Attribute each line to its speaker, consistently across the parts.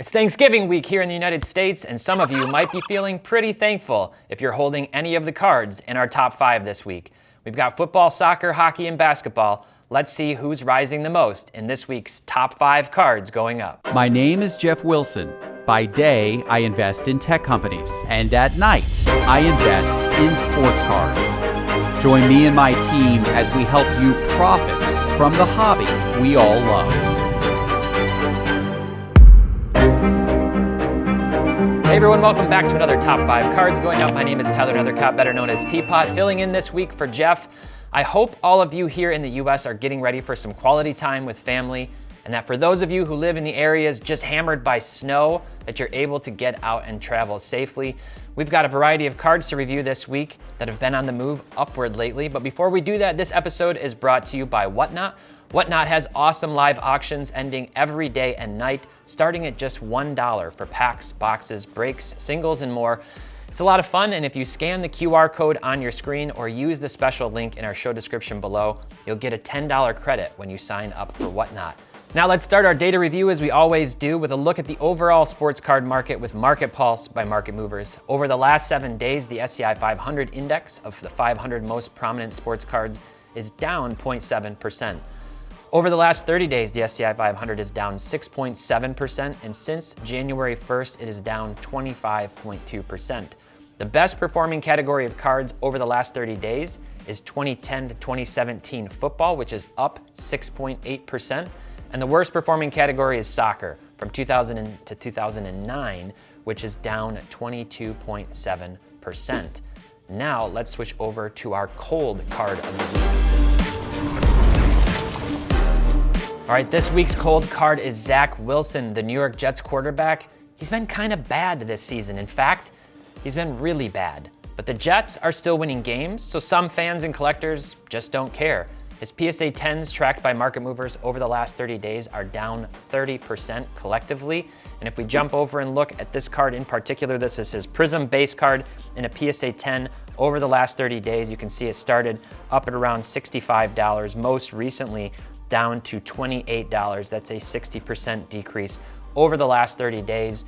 Speaker 1: It's Thanksgiving week here in the United States, and some of you might be feeling pretty thankful if you're holding any of the cards in our top 5 this week. We've got football, soccer, hockey, and basketball. Let's see who's rising the most in this week's top 5 cards going up.
Speaker 2: My name is Jeff Wilson. By day, I invest in tech companies, and at night, I invest in sports cards. Join me and my team as we help you profit from the hobby we all love.
Speaker 1: Hey everyone, welcome back to another Top 5 Cards Going Up. My name is Tyler Nethercott, better known as T-Pott, filling in this week for Jeff. I hope all of you here in the US are getting ready for some quality time with family, and that for those of you who live in the areas just hammered by snow, that you're able to get out and travel safely. We've got a variety of cards to review this week that have been on the move upward lately, but before we do that, this episode is brought to you by Whatnot. Whatnot has awesome live auctions ending every day and night, starting at just $1 for packs, boxes, breaks, singles, and more. It's a lot of fun, and if you scan the QR code on your screen or use the special link in our show description below, you'll get a $10 credit when you sign up for Whatnot. Now let's start our data review as we always do with a look at the overall sports card market with Market Pulse by Market Movers. Over the last 7 days, the SCI 500 index of the 500 most prominent sports cards is down 0.7%. Over the last 30 days, the SCI 500 is down 6.7%, and since January 1st, it is down 25.2%. The best performing category of cards over the last 30 days is 2010 to 2017 football, which is up 6.8%. And the worst performing category is soccer from 2000 to 2009, which is down 22.7%. Now let's switch over to our cold card of the week. All right, this week's cold card is Zach Wilson, the New York Jets quarterback. He's been kind of bad this season. In fact, he's been really bad. But the Jets are still winning games, so some fans and collectors just don't care. His PSA 10s tracked by Market Movers over the last 30 days are down 30% collectively. And if we jump over and look at this card in particular, this is his Prism base card in a PSA 10 over the last 30 days. You can see it started up at around $65, most recently down to $28. That's a 60% decrease over the last 30 days.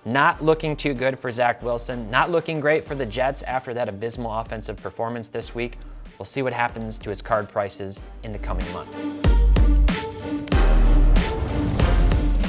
Speaker 1: Not looking too good for Zach Wilson. Not looking great for the Jets after that abysmal offensive performance this week. We'll see what happens to his card prices in the coming months.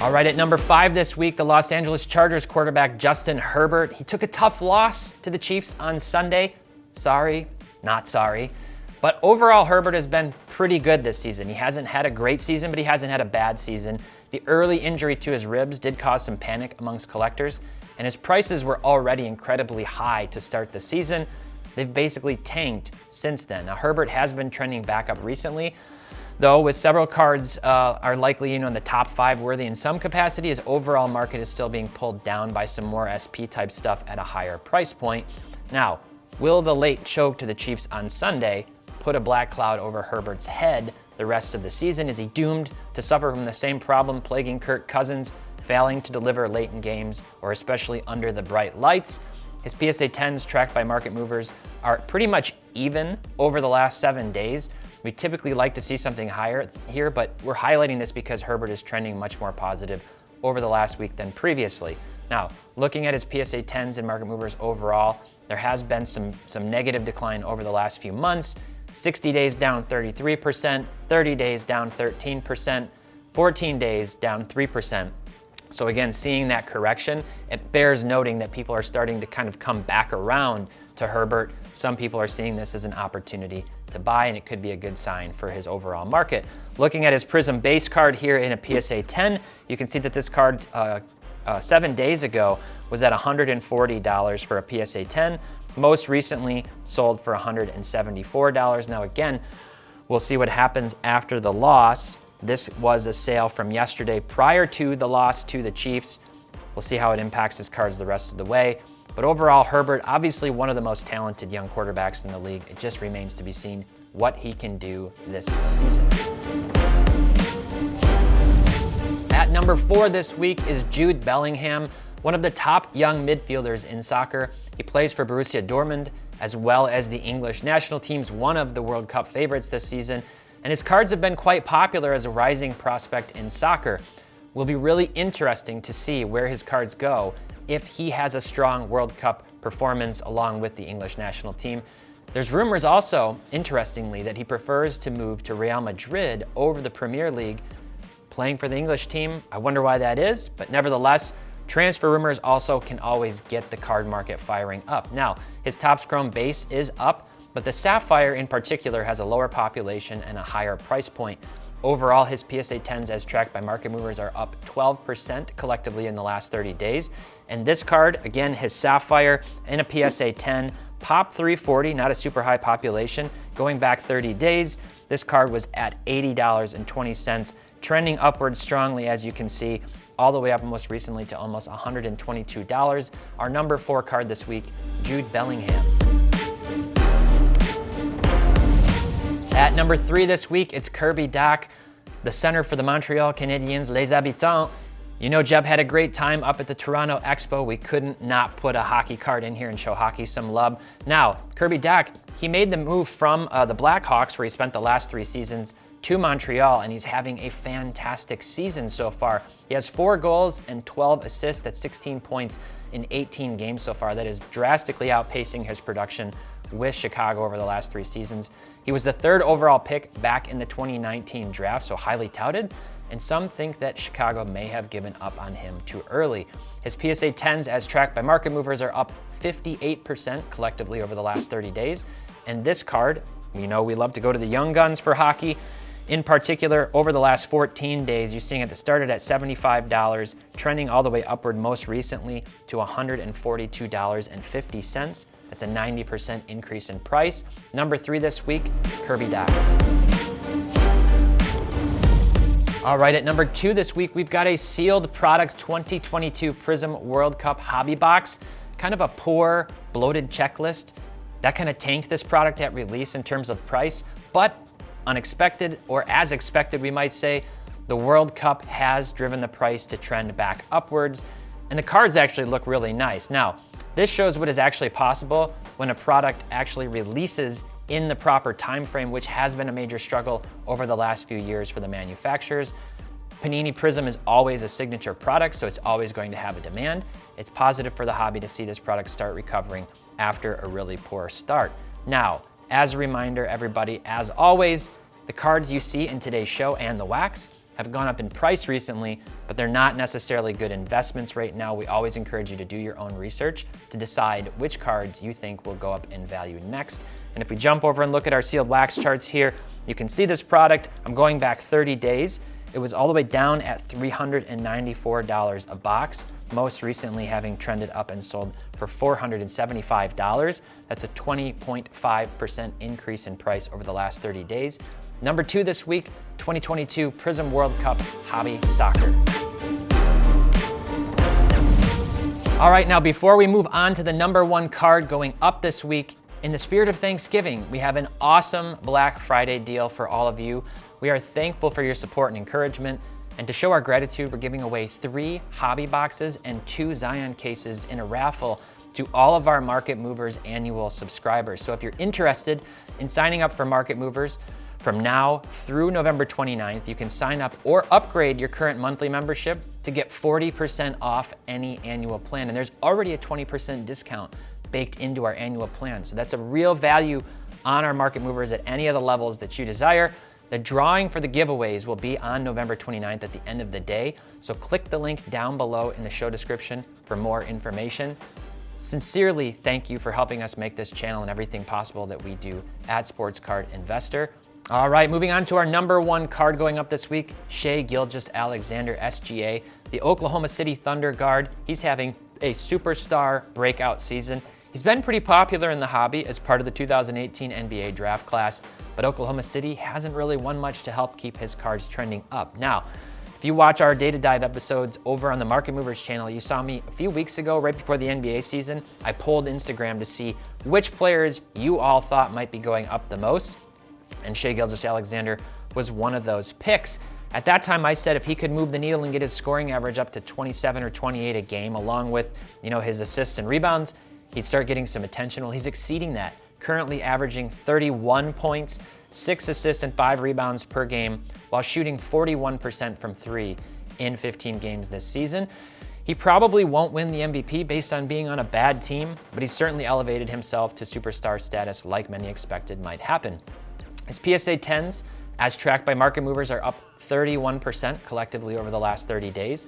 Speaker 1: All right, at number 5 this week, the Los Angeles Chargers quarterback Justin Herbert. He took a tough loss to the Chiefs on Sunday. Sorry, not sorry. But overall, Herbert has been pretty good this season. He hasn't had a great season, but he hasn't had a bad season. The early injury to his ribs did cause some panic amongst collectors, and his prices were already incredibly high to start the season. They've basically tanked since then. Now, Herbert has been trending back up recently, though with several cards are likely in the top 5 worthy in some capacity. His overall market is still being pulled down by some more SP type stuff at a higher price point. Now, will the late choke to the Chiefs on Sunday put a black cloud over Herbert's head the rest of the season? Is he doomed to suffer from the same problem plaguing Kirk Cousins, failing to deliver late in games or especially under the bright lights? His PSA 10s tracked by Market Movers are pretty much even over the last 7 days. We typically like to see something higher here, but we're highlighting this because Herbert is trending much more positive over the last week than previously. Now, looking at his PSA 10s and Market Movers overall, there has been some negative decline over the last few months. 60 days down 33%, 30 days down 13%, 14 days down 3%. So again, seeing that correction, it bears noting that people are starting to kind of come back around to Herbert. Some people are seeing this as an opportunity to buy, and it could be a good sign for his overall market. Looking at his Prism base card here in a PSA 10, you can see that this card 7 days ago was at $140 for a PSA 10. Most recently sold for $174. Now again, we'll see what happens after the loss. This was a sale from yesterday prior to the loss to the Chiefs. We'll see how it impacts his cards the rest of the way. But overall, Herbert, obviously one of the most talented young quarterbacks in the league. It just remains to be seen what he can do this season. At number 4 this week is Jude Bellingham, one of the top young midfielders in soccer. He plays for Borussia Dortmund, as well as the English national teams, one of the World Cup favorites this season. And his cards have been quite popular as a rising prospect in soccer. will be really interesting to see where his cards go if he has a strong World Cup performance along with the English national team. There's rumors also, interestingly, that he prefers to move to Real Madrid over the Premier League, playing for the English team. I wonder why that is, but nevertheless, transfer rumors also can always get the card market firing up. Now, his Topps Chrome base is up, but the Sapphire in particular has a lower population and a higher price point. Overall, his PSA 10s as tracked by market movers are up 12% collectively in the last 30 days. And this card, again, his Sapphire and a PSA 10, pop 340, not a super high population. Going back 30 days, this card was at $80.20, trending upwards strongly, as you can see, all the way up most recently to almost $122. Our number 4 card this week, Jude Bellingham. At number 3 this week, it's Kirby Dock, the center for the Montreal Canadiens, Les Habitants. You know, Jeb had a great time up at the Toronto Expo. We couldn't not put a hockey card in here and show hockey some love. Now, Kirby Dock, he made the move from the Blackhawks, where he spent the last 3 seasons, to Montreal, and he's having a fantastic season so far. He has 4 goals and 12 assists. That's 16 points in 18 games so far. That is drastically outpacing his production with Chicago over the last 3 seasons. He was the 3rd overall pick back in the 2019 draft, so highly touted, and some think that Chicago may have given up on him too early. His PSA 10s as tracked by market movers are up 58% collectively over the last 30 days. And this card, you know we love to go to the young guns for hockey. In particular, over the last 14 days, you're seeing it started at $75, trending all the way upward most recently to $142.50. That's a 90% increase in price. Number 3 this week, Kirby Dock. All right, at number 2 this week, we've got a sealed product 2022 Prism World Cup hobby box. Kind of a poor, bloated checklist. That kind of tanked this product at release in terms of price, but unexpected, or as expected, we might say, the World Cup has driven the price to trend back upwards, and the cards actually look really nice. Now, this shows what is actually possible when a product actually releases in the proper time frame, which has been a major struggle over the last few years for the manufacturers. Panini Prism is always a signature product, so it's always going to have a demand. It's positive for the hobby to see this product start recovering after a really poor start. Now, as a reminder, everybody, as always, the cards you see in today's show and the wax have gone up in price recently, but they're not necessarily good investments right now. We always encourage you to do your own research to decide which cards you think will go up in value next. And if we jump over and look at our sealed wax charts here, you can see this product. I'm going back 30 days. It was all the way down at $394 a box, most recently having trended up and sold for $475. That's a 20.5% increase in price over the last 30 days. Number 2 this week, 2022 Prism World Cup Hobby Soccer. All right, now before we move on to the number 1 card going up this week, in the spirit of Thanksgiving, we have an awesome Black Friday deal for all of you. We are thankful for your support and encouragement. And to show our gratitude, we're giving away 3 hobby boxes and 2 Zion cases in a raffle to all of our Market Movers annual subscribers. So if you're interested in signing up for Market Movers, from now through November 29th, you can sign up or upgrade your current monthly membership to get 40% off any annual plan. And there's already a 20% discount baked into our annual plan. So that's a real value on our Market Movers at any of the levels that you desire. The drawing for the giveaways will be on November 29th at the end of the day. So click the link down below in the show description for more information. Sincerely, thank you for helping us make this channel and everything possible that we do at Sports Card Investor. All right, moving on to our number 1 card going up this week, Shai Gilgeous-Alexander, SGA, the Oklahoma City Thunder guard. He's having a superstar breakout season. He's been pretty popular in the hobby as part of the 2018 NBA draft class, but Oklahoma City hasn't really won much to help keep his cards trending up. Now, if you watch our Data Dive episodes over on the Market Movers channel, you saw me a few weeks ago, right before the NBA season, I polled Instagram to see which players you all thought might be going up the most, and Shai Gilgeous-Alexander was one of those picks. At that time, I said if he could move the needle and get his scoring average up to 27 or 28 a game, along with his assists and rebounds, he'd start getting some attention. Well, he's exceeding that, currently averaging 31 points, 6 assists and 5 rebounds per game, while shooting 41% from 3 in 15 games this season. He probably won't win the MVP based on being on a bad team, but he's certainly elevated himself to superstar status like many expected might happen. His PSA 10s, as tracked by market movers, are up 31% collectively over the last 30 days.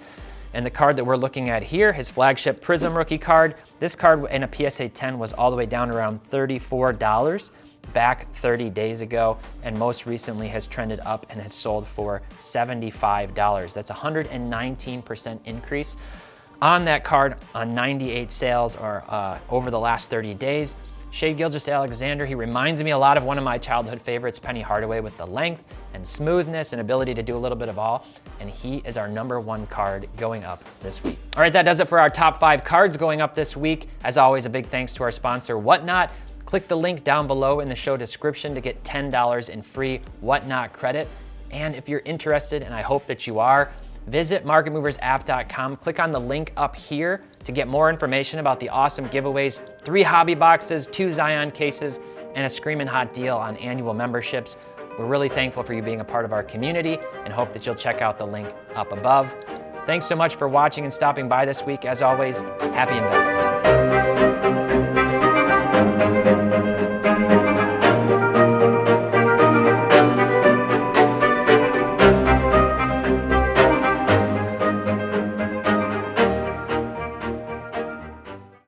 Speaker 1: And the card that we're looking at here, his flagship Prism rookie card, this card in a PSA 10 was all the way down around $34 back 30 days ago, and most recently has trended up and has sold for $75. That's a 119% increase on that card on 98 sales or over the last 30 days. Shai Gilgeous-Alexander, he reminds me a lot of one of my childhood favorites, Penny Hardaway, with the length and smoothness and ability to do a little bit of all, and he is our #1 card going up this week. All right, that does it for our top 5 cards going up this week. As always, a big thanks to our sponsor, Whatnot. Click the link down below in the show description to get $10 in free Whatnot credit. And if you're interested, and I hope that you are, visit marketmoversapp.com. Click on the link up here to get more information about the awesome giveaways, 3 hobby boxes, 2 Zion cases, and a screaming hot deal on annual memberships. We're really thankful for you being a part of our community and hope that you'll check out the link up above. Thanks so much for watching and stopping by this week. As always, happy investing.